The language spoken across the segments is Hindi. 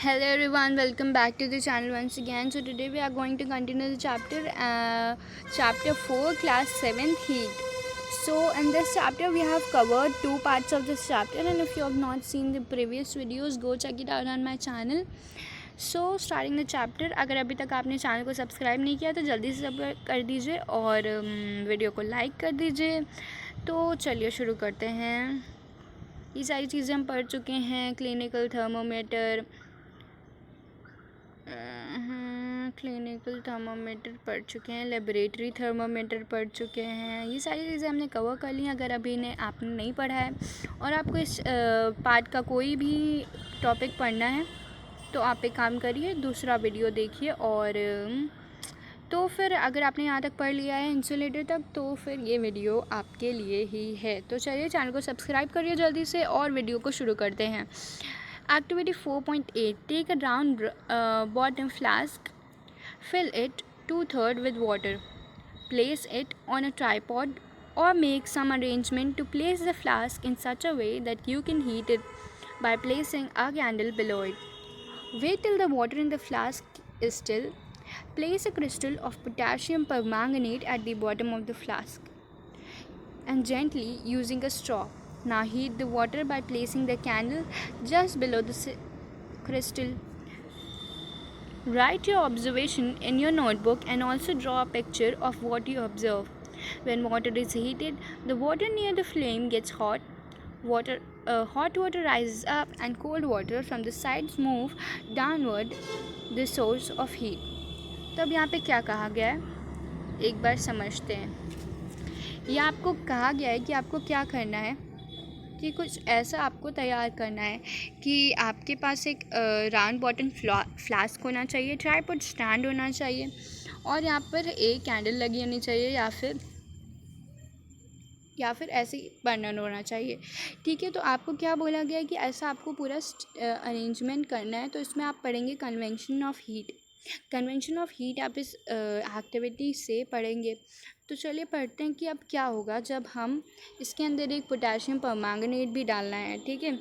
Hello everyone, welcome back to the channel once again. So today we are going to continue the chapter 4, class 7th heat. So in this chapter we have covered two parts of this chapter, and if you have not seen the previous videos, go check it out on my channel. So starting the chapter, अगर अभी तक आपने चैनल को सब्सक्राइब नहीं किया तो जल्दी से सब्सक्राइब कर दीजिए और वीडियो को लाइक कर दीजिए। तो चलिए शुरू करते हैं। ये सारी चीज़ें हम पढ़ चुके हैं। क्लिनिकल थर्मोमीटर पढ़ चुके हैं, लेबोरेटरी थर्मोमीटर पढ़ चुके हैं। ये सारी चीज़ें हमने कवर कर ली। अगर अभी ने आपने नहीं पढ़ा है और आपको इस पार्ट का कोई भी टॉपिक पढ़ना है तो आप एक काम करिए, दूसरा वीडियो देखिए। और तो फिर अगर आपने यहाँ तक पढ़ लिया है इंसुलेटर तक, तो फिर ये वीडियो आपके लिए ही है। तो चलिए चैनल को सब्सक्राइब करिए जल्दी से और वीडियो को शुरू करते हैं। Activity 4.8, take a round bottom flask, fill it 2/3 with water, place it on a tripod or make some arrangement to place the flask in such a way that you can heat it by placing a candle below it. Wait till the water in the flask is still. Place a crystal of potassium permanganate at the bottom of the flask and gently using a straw. Now heat the water by placing the candle just below the crystal. Write your observation in your notebook and also draw a picture of what you observe. When water is heated, the water near the flame gets hot. Hot water rises up and cold water from the sides move downward, the source of heat. तो अब यहाँ पे क्या कहा गया है, एक बार समझते हैं। यह आपको कहा गया है कि आपको क्या करना है, कि कुछ ऐसा आपको तैयार करना है कि आपके पास एक राउंड बॉटम फ्लास्क होना चाहिए, ट्राइपॉड स्टैंड होना चाहिए और यहाँ पर एक कैंडल लगी होनी चाहिए या फिर ऐसे ही बर्नर होना चाहिए। ठीक है, तो आपको क्या बोला गया है कि ऐसा आपको पूरा अरेंजमेंट करना है। तो इसमें आप पढ़ेंगे convention of heat. Convention of heat आप इस एक्टिविटी से पढ़ेंगे। तो चलिए पढ़ते हैं कि अब क्या होगा जब हम इसके अंदर एक पोटेशियम परमैंगनेट भी डालना है। ठीक है,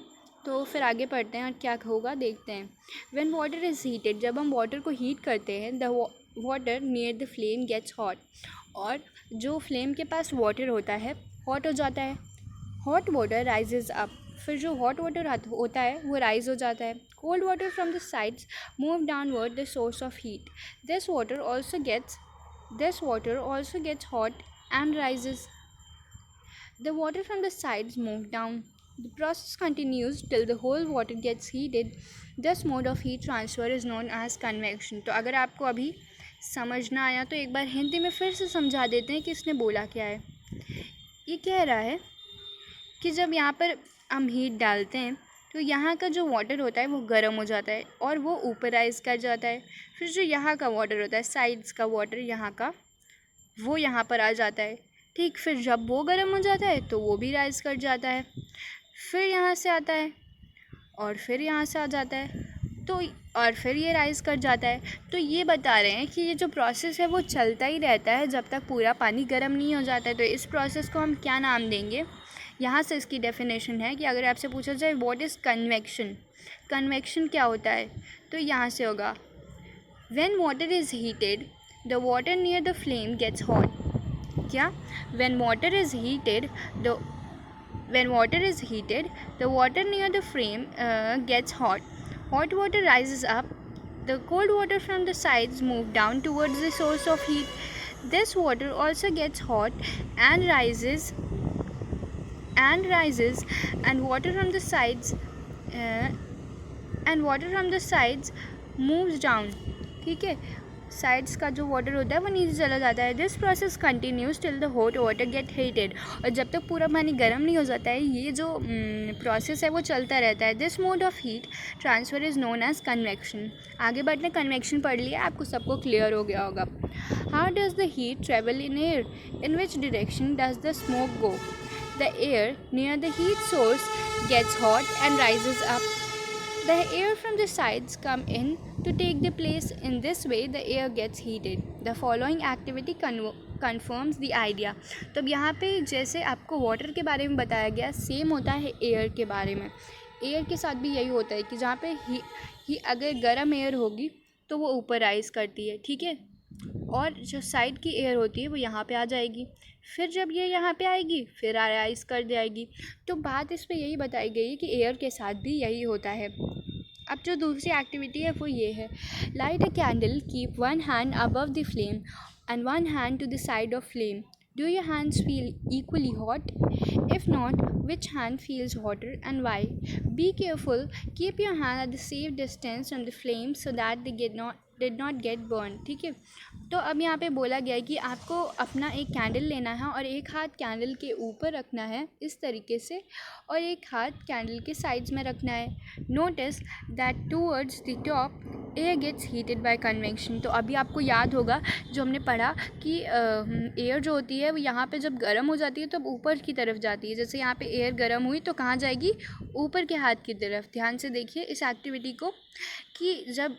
तो फिर आगे पढ़ते हैं और क्या होगा देखते हैं। व्हेन वाटर इज़ हीटेड, जब हम वाटर को हीट करते हैं, the water near the flame gets hot, और जो फ्लेम के पास वाटर होता है हॉट हो जाता है। हॉट वाटर राइजेज अप, फिर जो हॉट वाटर होता है वो राइज हो जाता है। Cold water from the sides move downward, the source of heat. This water also gets hot and rises. The water from the sides move down. The process continues till the whole water gets heated. This mode of heat transfer is known as convection. तो अगर आपको अभी समझ ना आया तो एक बार हिंदी में फिर से समझा देते हैं कि इसने बोला क्या है। ये कह रहा है कि जब यहाँ पर हम हीट डालते हैं तो यहाँ का जो वाटर होता है वो गर्म हो जाता है और वो ऊपर राइज कर जाता है। फिर जो यहाँ का वाटर होता है, साइड्स का वाटर यहाँ का, वो यहाँ पर आ जाता है। ठीक, फिर जब वो गर्म हो जाता है तो वो भी राइज कर जाता है, फिर यहाँ से आता है और फिर यहाँ से आ जाता है, तो और फिर ये राइज कर जाता है। तो ये बता रहे हैं कि ये जो प्रोसेस है वो चलता ही रहता है जब तक पूरा पानी गर्म नहीं हो जाता है। तो इस प्रोसेस को हम क्या नाम देंगे, यहाँ से इसकी डेफिनेशन है कि अगर आपसे पूछा जाए व्हाट इज़ कन्वेक्शन, कन्वेक्शन क्या होता है, तो यहाँ से होगा when water is heated the water near the flame gets hot. क्या, when water is heated the water near the flame gets hot. Hot water rises up, the cold water from the sides move down towards the source of heat. This water also gets hot and rises and water from the sides moves down. ठीक है, साइड्स का जो वाटर होता है वो नीचे चला जाता है। This process continues till the hot water gate heated, और जब तक पूरा पानी गर्म नहीं हो जाता है ये जो प्रोसेस है वो चलता रहता है। This mode of heat transfer is known as convection. आगे बढ़ते कन्वेक्शन पढ़ लिया, आपको सबको क्लियर हो गया होगा। How does the heat travel in air, in which direction does the smoke go. The air near the heat source gets hot and rises up. The air from the sides come in to take the place. In this way the air gets heated. The following activity confirms the idea. तो अब यहाँ पे जैसे आपको वाटर के बारे में बताया गया, सेम होता है एयर के बारे में। एयर के साथ भी यही होता है कि जहाँ पे ही अगर गर्म एयर होगी तो वो ऊपर राइज़ करती है, ठीक है, और जो साइड की एयर होती है वो यहाँ पे आ जाएगी, फिर जब ये यहाँ पे आएगी फिर राइज़ कर जाएगी। तो बात इस पे यही बताई गई है कि एयर के साथ भी यही होता है। अब जो दूसरी एक्टिविटी है वो ये है, light a candle, keep one hand above the flame and one hand to the side of flame. Do your hands feel equally hot? If not, which hand feels hotter and why? Be careful, keep your hand at the safe distance from the flame so that they did not get burned, ठीक है। तो अब यहाँ पे बोला गया है कि आपको अपना एक कैंडल लेना है और एक हाथ कैंडल के ऊपर रखना है इस तरीके से, और एक हाथ कैंडल के साइड्स में रखना है। Notice that towards the top air gets heated by convection. तो अभी आपको याद होगा जो हमने पढ़ा कि एयर जो होती है वो यहाँ पे जब गर्म हो जाती है तो ऊपर की तरफ जाती है। जैसे यहाँ पे एयर गर्म हुई तो कहाँ जाएगी? ऊपर के हाथ की तरफ। ध्यान से देखिए इस एक्टिविटी को कि जब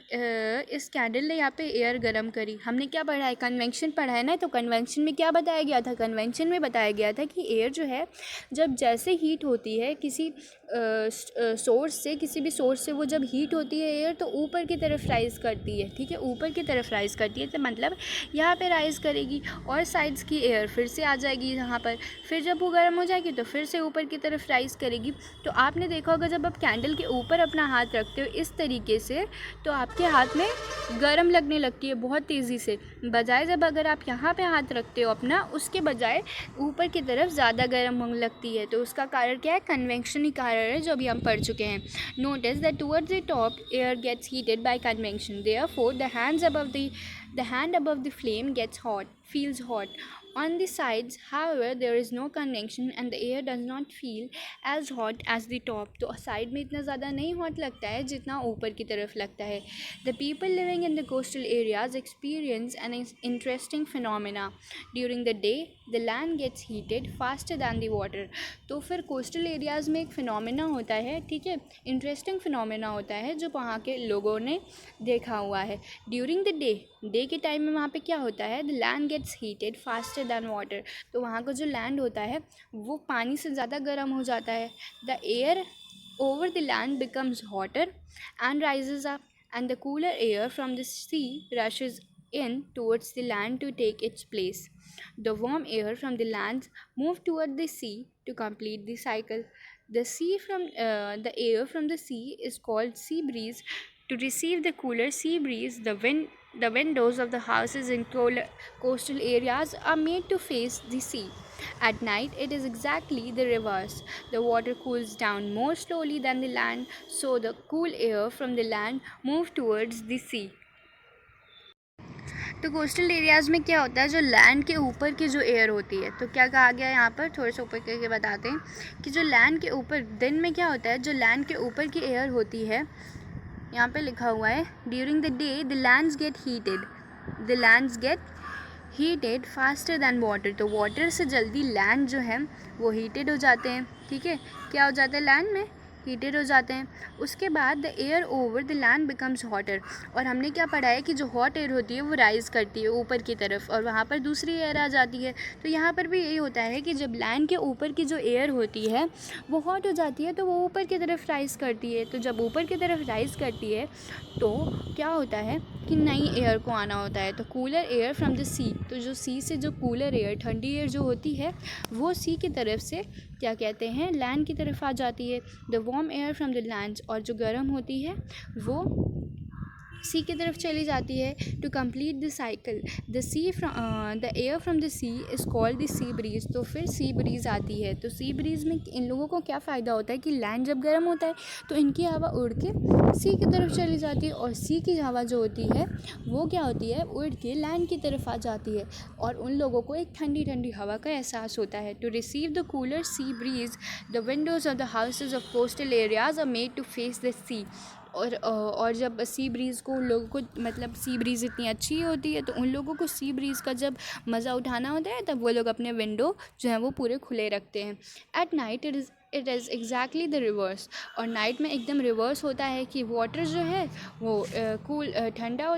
इस कैंडल ने यहाँ पे एयर गर्म करी, हमने क्या पढ़ा है? कन्वेक्शन पढ़ा है ना। तो कन्वेक्शन में क्या बताया गया था? कन्वेक्शन में बताया गया था कि एयर जो है जब जैसे हीट होती है किसी सोर्स से, किसी भी सोर्स से वो जब हीट होती है एयर तो ऊपर की तरफ राइज़ करती है, ठीक है, ऊपर की तरफ राइज़ करती है। तो मतलब यहाँ पे राइज़ करेगी और साइड्स की एयर फिर से आ जाएगी यहाँ पर, फिर जब वो गर्म हो जाएगी तो फिर से ऊपर की तरफ राइज़ करेगी। तो आपने देखा होगा जब आप कैंडल के ऊपर अपना हाथ रखते हो इस तरीके से तो आपके हाथ में गर्म लगने लगती है बहुत तेज़ी से, बजाय जब अगर आप यहाँ पे हाथ रखते हो अपना, उसके बजाय ऊपर की तरफ ज़्यादा गर्म होने लगती है। तो उसका कारण क्या है? कन्वेक्शन ही कारण है जो अभी हम पढ़ चुके हैं। Notice that towards the top air gets heated by convection, therefore the hand above the flame gets hot, feels hot. On the sides, however, there is no convection and the air does not feel as hot as the top. तो साइड में इतना ज़्यादा नहीं हॉट लगता है जितना ऊपर की तरफ लगता है। The people living in the coastal areas experience an interesting phenomena. During the day, the land gets heated faster than the water. तो फिर कोस्टल एरियाज़ में एक फिनोमेना होता है, ठीक है, इंटरेस्टिंग फिनोमेना होता है जो वहाँ के लोगों ने देखा हुआ है। ड्यूरिंग द डे के टाइम में वहाँ पे क्या होता है? The land gets heated faster than water. तो वहाँ का जो लैंड होता है वो पानी से ज़्यादा गर्म हो जाता है। The air over the land becomes hotter and rises up, and the cooler air from the sea rushes in towards the land to take its place. The warm air from the land moves toward the sea to complete the cycle. The air from the sea is called sea breeze. To receive the cooler sea breeze, the windows of the houses in coastal areas are made to face the sea. At night, it is exactly the reverse. The water cools down more slowly than the land, so the cool air from the land moves towards the sea. तो कोस्टल एरियाज़ में क्या होता है? जो लैंड के ऊपर की जो एयर होती है, तो क्या कहा गया है यहाँ पर, थोड़े से ऊपर करके बताते हैं कि जो लैंड के ऊपर दिन में क्या होता है, जो लैंड के ऊपर की एयर होती है, यहाँ पे लिखा हुआ है during the day the lands gate heated faster than water. तो वाटर से जल्दी लैंड जो है वो हीटेड हो जाते हैं, ठीक है, क्या हो जाता है? लैंड में हीटेड हो जाते हैं। उसके बाद the air over the land becomes hotter. और हमने क्या पढ़ा है कि जो हॉट एयर होती है वो राइज़ करती है ऊपर की तरफ और वहाँ पर दूसरी एयर आ जाती है। तो यहाँ पर भी यही होता है कि जब लैंड के ऊपर की जो एयर होती है वो हॉट हो जाती है तो वो ऊपर की तरफ राइज़ करती है। तो जब ऊपर की तरफ राइज़ करती है तो क्या होता है कि नई एयर को आना होता है। तो कूलर एयर फ्रॉम द सी, तो जो सी से जो कूलर एयर, ठंडी एयर जो होती है वो सी की तरफ से क्या कहते हैं? लैंड की तरफ आ जाती है। The warm air from the land, और जो गर्म होती है वो सी की तरफ चली जाती है। To complete the cycle the air from the sea is called the sea breeze. तो फिर सी ब्रीज़ आती है। तो सी ब्रीज़ में इन लोगों को क्या फ़ायदा होता है कि लैंड जब गर्म होता है तो इनकी हवा उड़ के सी की तरफ चली जाती है और सी की हवा जो होती है वो क्या होती है? उड़ के लैंड की तरफ आ जाती है और उन लोगों को एक ठंडी ठंडी हवा का एहसास होता है। To receive the cooler sea breeze the windows of the houses of coastal areas are made to face the sea. और जब सी ब्रीज़ को उन लोगों को, मतलब सी ब्रीज़ इतनी अच्छी होती है तो उन लोगों को सी ब्रीज़ का जब मज़ा उठाना होता है तब वो लोग अपने विंडो जो है वो पूरे खुले रखते हैं। At night it is exactly the reverse. और नाइट में एकदम रिवर्स होता है कि वाटर जो है वो ठंडा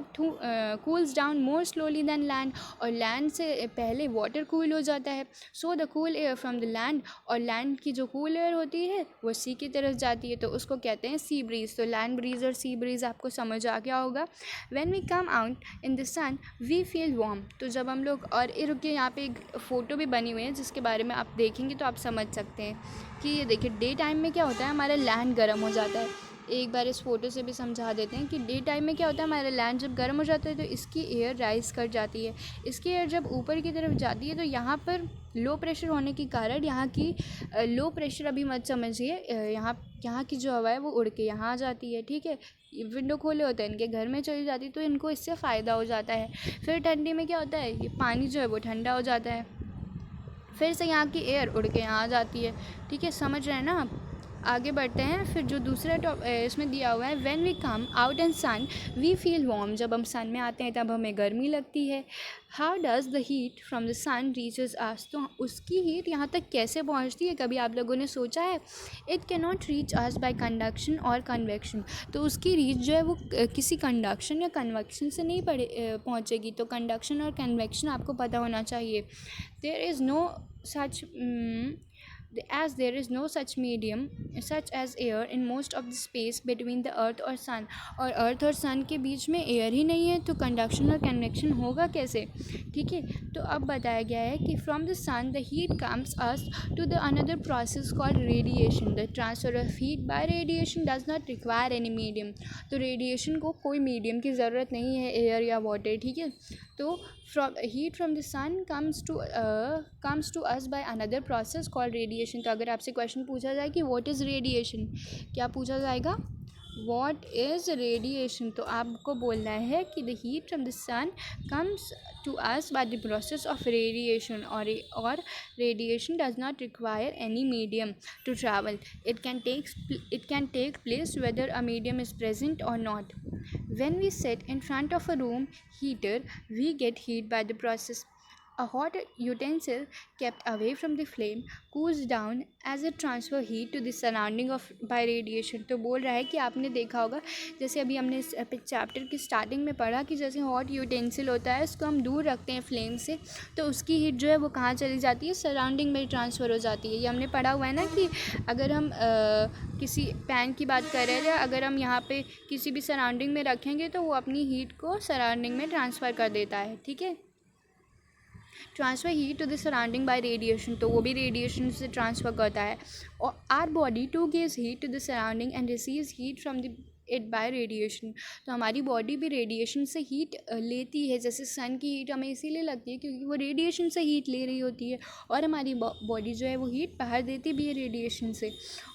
cools down more slowly than land, और लैंड से पहले वाटर कूल हो जाता है। So the cool air from the land, और लैंड की जो कूल एयर होती है वो सी की तरफ जाती है, तो उसको कहते हैं सी ब्रीज। तो लैंड ब्रीज और सी ब्रीज आपको समझ आ गया होगा। When we come out in the sun we feel warm. तो जब हम लोग, और रुकिए यहाँ पे एक फ़ोटो भी बनी हुई है जिसके बारे में आप देखेंगे तो आप समझ सकते हैं कि ये देखिए डे टाइम में क्या होता है, हमारा लैंड गर्म हो जाता है। एक बार इस फोटो से भी समझा देते हैं कि डे टाइम में क्या होता है, हमारा लैंड जब गर्म हो जाता है तो इसकी एयर राइज कर जाती है। इसकी एयर जब ऊपर की तरफ जाती है तो यहाँ पर लो प्रेशर होने के कारण यहाँ की लो प्रेशर अभी मत समझिए, यहाँ की जो हवा है वो उड़ के यहाँ आ जाती है, ठीक है। विंडो खोले होते हैं इनके घर में चली जाती है, तो इनको इससे फ़ायदा हो जाता है। फिर ठंडी में क्या होता है, ये पानी जो है वो ठंडा हो जाता है, फिर से यहाँ की एयर उड़ के यहाँ आ जाती है, ठीक है। समझ रहे हैं ना आप। आगे बढ़ते हैं। फिर जो दूसरा इसमें दिया हुआ है, when we come out in sun we feel warm. जब हम सन में आते हैं तब हमें गर्मी लगती है। How does the heat from the sun reaches us. तो उसकी हीट यहाँ तक कैसे पहुँचती है, कभी आप लोगों ने सोचा है। It can not reach us bye conduction और कन्वेक्शन। तो उसकी रीच जो है वो किसी कंडक्शन या कन्वेक्शन से नहीं पहुँचेगी। तो कंडक्शन और कन्वेक्शन आपको पता होना चाहिए। There is no such as there is no such medium such as air in most of the space between the earth और sun। और अर्थ और सन के बीच में एयर ही नहीं है तो कंडक्शन और कन्वेक्शन होगा कैसे, ठीक है। तो अब बताया गया है कि from the sun the heat comes us to the another process called radiation. The transfer of heat by radiation does not require any medium. तो रेडिएशन को कोई मीडियम की ज़रूरत नहीं है, एयर या वाटर, ठीक है। तो heat from the sun comes to us by another process called radiation। तो अगर आपसे क्वेश्चन पूछा जाए कि what is radiation, क्या पूछा जाएगा, what is radiation। तो आपको बोलना है कि the heat from the sun comes to us by the process of radiation, or radiation does not require any medium to travel। it can take place whether a medium is present or not। When we sit in front of a room heater we get heat by the process। A hot utensil kept away from the flame cools down as it transfer heat to the surrounding of by radiation। तो बोल रहा है कि आपने देखा होगा, जैसे अभी हमने इस चैप्टर की स्टार्टिंग में पढ़ा कि जैसे हॉट यूटेंसिल होता है उसको हम दूर रखते हैं फ्लेम से, तो उसकी हीट जो है वो कहाँ चली जाती है, सराउंडिंग में ट्रांसफ़र हो जाती है। ये हमने पढ़ा हुआ है ना कि अगर हम किसी पैन की बात कर रहे थे, अगर हम यहाँ पे किसी भी सराउंडिंग में रखेंगे तो वो अपनी हीट को सराउंडिंग में ट्रांसफ़र कर देता है, ठीक है। Transfer heat to the surrounding by radiation, तो वो भी रेडिएशन से ट्रांसफ़र करता है। और our body to gives heat to the surrounding and receives heat from the it by radiation. तो हमारी बॉडी भी रेडिएशन से हीट लेती है। जैसे सन की हीट हमें इसीलिए लगती है क्योंकि वो रेडिएशन से हीट ले रही होती है, और हमारी बॉडी जो है वो हीट बाहर देती भी है रेडिएशन से।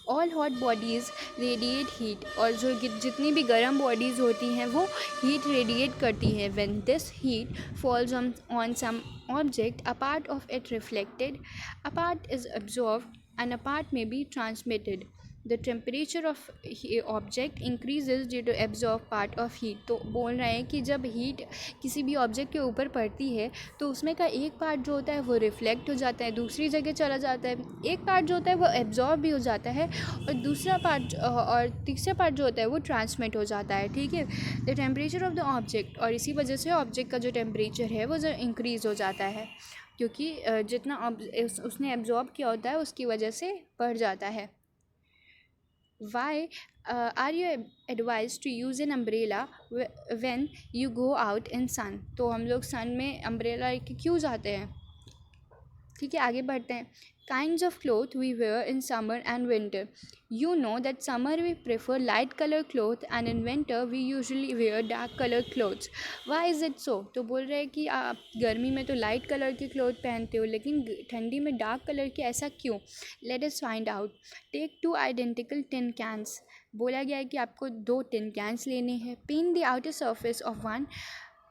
All hot bodies radiate heat, और जो जितनी भी गर्म बॉडीज़ होती हैं वो हीट रेडिएट करती हैं। When this heat falls on some object, a part of it reflected, a part is absorbed and a part may be transmitted। The temperature of object increases due to absorb part of heat। तो बोल रहे हैं कि जब हीट किसी भी ऑब्जेक्ट के ऊपर पड़ती है तो उसमें का एक पार्ट जो होता है वो रिफ्लेक्ट हो जाता है, दूसरी जगह चला जाता है। एक पार्ट जो होता है वो एब्जॉर्ब भी हो जाता है, और दूसरा पार्ट और तीसरा पार्ट जो होता है वो ट्रांसमिट हो जाता है, ठीक है। The temperature of the object, और इसी वजह से ऑब्जेक्ट का जो टेम्परेचर है वो जो इंक्रीज़ हो जाता है, क्योंकि जितना उसने एब्जॉर्ब किया होता है उसकी वजह से बढ़ जाता है। Why are you advised to use an umbrella when you go out in sun। तो हम लोग सन में अम्ब्रेला लेके क्यों जाते हैं, ठीक है। आगे बढ़ते हैं। Kinds of cloth we wear in summer and winter। You know that summer we prefer light color cloth and in winter we usually wear dark color clothes। Why is it so। तो बोल रहे हैं कि आप गर्मी में तो लाइट कलर के क्लोथ पहनते हो लेकिन ठंडी में डार्क कलर के, ऐसा क्यों। Let us find out। Take two identical tin cans। बोला गया है कि आपको दो टिन कैंस लेने हैं। Paint the outer surface of one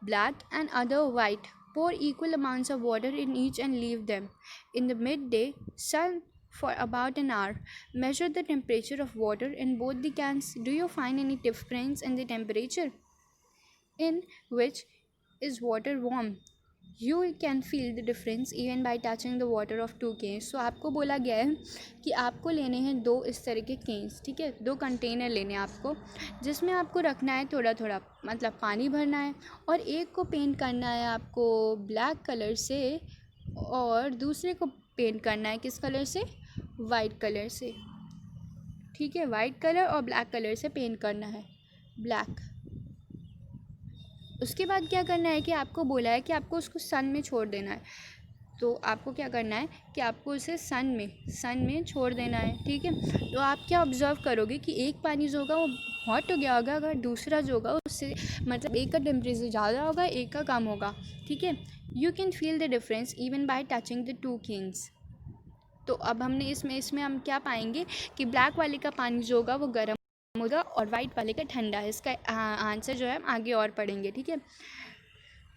black and other white। Pour equal amounts of water in each and leave them in the midday sun for about an hour। Measure the temperature of water in both the cans। Do you find any difference in the temperature? In which is water warm? You can feel the difference even by touching the water of 2 cans. So आपको बोला गया है कि आपको लेने हैं 2 इस तरह के केन्स, ठीक है, 2 कंटेनर लेने हैं आपको, जिसमें आपको रखना है थोड़ा थोड़ा मतलब पानी भरना है, और एक को पेंट करना है आपको ब्लैक कलर से, और दूसरे को पेंट करना है किस कलर से, वाइट कलर से, ठीक है, वाइट कलर और ब्लैक कलर से पेंट करना है, ब्लैक। उसके बाद क्या करना है कि आपको बोला है कि आपको उसको सन में छोड़ देना है। तो आपको क्या करना है कि आपको उसे सन में छोड़ देना है, ठीक है। तो आप क्या ऑब्ज़र्व करोगे कि एक पानी जो होगा वो हॉट हो गया होगा, अगर दूसरा जो होगा उससे मतलब एक का टेम्परेचर ज़्यादा होगा, एक का कम होगा, ठीक है। You can feel the difference even by touching the 2 cans. तो अब हमने इसमें हम क्या पाएंगे कि ब्लैक वाले का पानी जो होगा वो गर्म होगा और वाइट वाले का ठंडा है। इसका आंसर जो है हम आगे और पढ़ेंगे, ठीक है।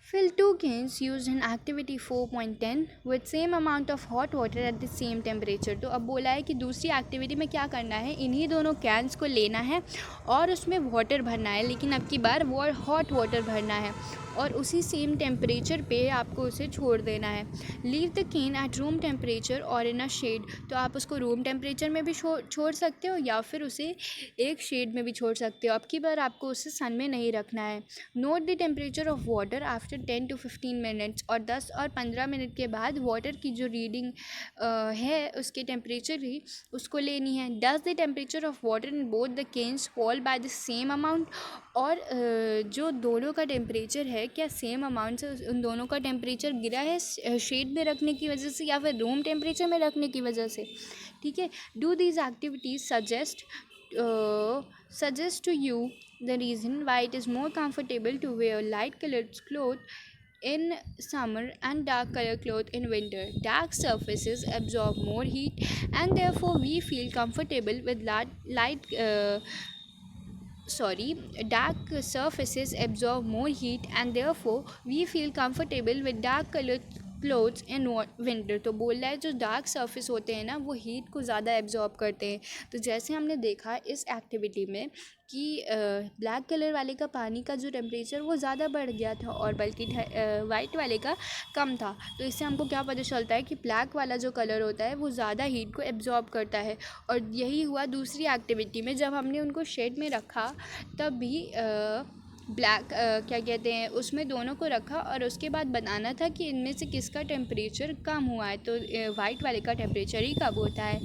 Fill 2 cans used in activity 4.10 with same amount of hot water at the same temperature। तो अब बोला है कि दूसरी एक्टिविटी में क्या करना है, इन्हीं दोनों कैंस को लेना है और उसमें वाटर भरना है, लेकिन अब की बार वो हॉट वाटर भरना है और उसी सेम टेम्परेचर पे आपको उसे छोड़ देना है। Leave the can at room temperature और इन अ शेड। तो आप उसको रूम टेम्परेचर में भी छोड़ सकते हो या फिर उसे एक शेड में भी छोड़ सकते हो। अब की बार आपको उसे सन में नहीं रखना है। Note the temperature of water after 10 to 15 minutes. और 10 और 15 मिनट के बाद वाटर की जो रीडिंग है उसके टेम्परेचर ही उसको लेनी है। Does the temperature of water in both the cans fall by the same amount. और जो दोनों का टेम्परेचर है क्या सेम अमाउंट से उन दोनों का टेम्परेचर गिरा है शेड में रखने की वजह से या फिर रूम टेम्परेचर में रखने की वजह से, ठीक है। Do these activities suggest to you the reason why it is more comfortable to wear light colored clothes in summer and dark colored clothes in winter. Dark surfaces absorb more heat and therefore we feel comfortable with dark surfaces absorb more heat and therefore we feel comfortable with dark colored clothes in winter. तो बोल रहा है जो डार्क सरफेस होते हैं ना वो हीट को ज़्यादा एब्जॉर्ब करते हैं। तो जैसे हमने देखा इस एक्टिविटी में कि ब्लैक कलर वाले का पानी का जो टेम्परेचर वो ज़्यादा बढ़ गया था और बल्कि वाइट वाले का कम था। तो इससे हमको क्या पता चलता है कि ब्लैक वाला जो कलर होता है वो ज़्यादा हीट को एब्जॉर्ब करता है। और यही हुआ दूसरी एक्टिविटी में, जब हमने उनको शेड में रखा तब भी ब्लैक क्या कहते हैं उसमें दोनों को रखा और उसके बाद बताना था कि इनमें से किसका टेम्परेचर कम हुआ है। तो वाइट वाले का टेम्परेचर ही कम होता है,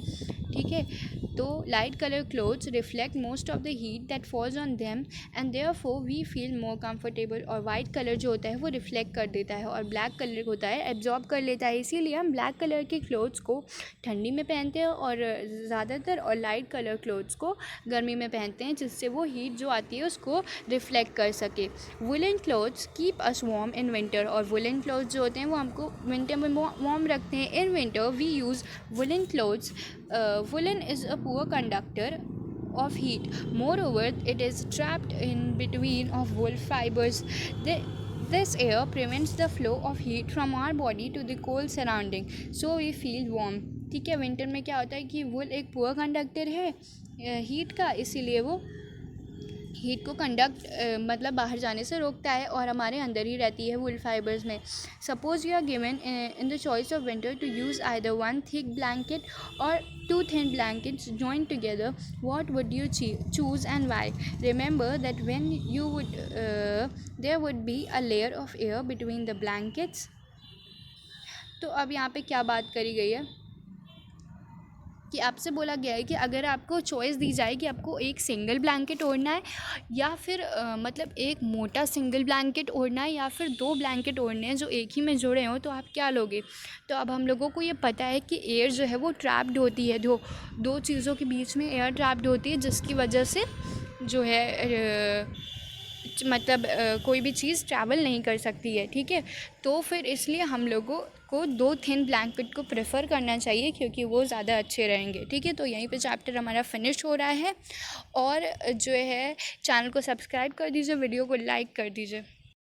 ठीक है। तो light colour clothes reflect most of the heat that falls on them and therefore we feel more comfortable. और वाइट कलर जो होता है वो रिफ्लेक्ट कर देता है और ब्लैक कलर होता है एब्जॉर्ब कर लेता है। इसीलिए हम ब्लैक कलर के क्लोथ्स को ठंडी में पहनते हैं और ज़्यादातर और लाइट कलर क्लोथ्स को गर्मी में पहनते हैं, जिससे वो हीट जो आती है उसको रिफ्लेक्ट कर सके। Woollen clothes keep us warm in winter. और वुलन क्लोथ्स जो होते हैं वो हमको विंटर में वार्म रखते हैं। In winter we use woollen clothes. Woolen is a poor conductor of heat. Moreover, it is trapped in between of wool fibers. This air prevents the flow of heat from our body to the cold surrounding, so we feel warm. ठीक है, विंटर में क्या होता है कि वुल एक पुअर कंडक्टर है हीट का, इसीलिए वो हीट को मतलब बाहर जाने से रोकता है और हमारे अंदर ही रहती है वुल फाइबर्स में। Suppose you are given in the choice of winter to use either 1 thick blanket और 2 thin blankets joined together, what would you choose and why? Remember that when you would there would be a layer of air between the blankets. तो अब यहाँ पे क्या बात करी गई है कि आपसे बोला गया है कि अगर आपको चॉइस दी जाए कि आपको एक सिंगल ब्लैंकेट ओढ़ना है या फिर मतलब एक मोटा सिंगल ब्लैंकेट ओढ़ना है या फिर 2 ब्लैंकेट ओढ़ने हैं जो एक ही में जुड़े हों, तो आप क्या लोगे। तो अब हम लोगों को ये पता है कि एयर जो है वो ट्रैप्ड होती है, दो चीज़ों के बीच में एयर ट्रैप्ड होती है, जिसकी वजह से जो है मतलब कोई भी चीज़ ट्रैवल नहीं कर सकती है, ठीक है। तो फिर इसलिए हम लोगों को 2 थिन ब्लैंकेट को प्रेफर करना चाहिए क्योंकि वो ज़्यादा अच्छे रहेंगे, ठीक है। तो यहीं पे चैप्टर हमारा फिनिश हो रहा है और जो है चैनल को सब्सक्राइब कर दीजिए, वीडियो को लाइक कर दीजिए।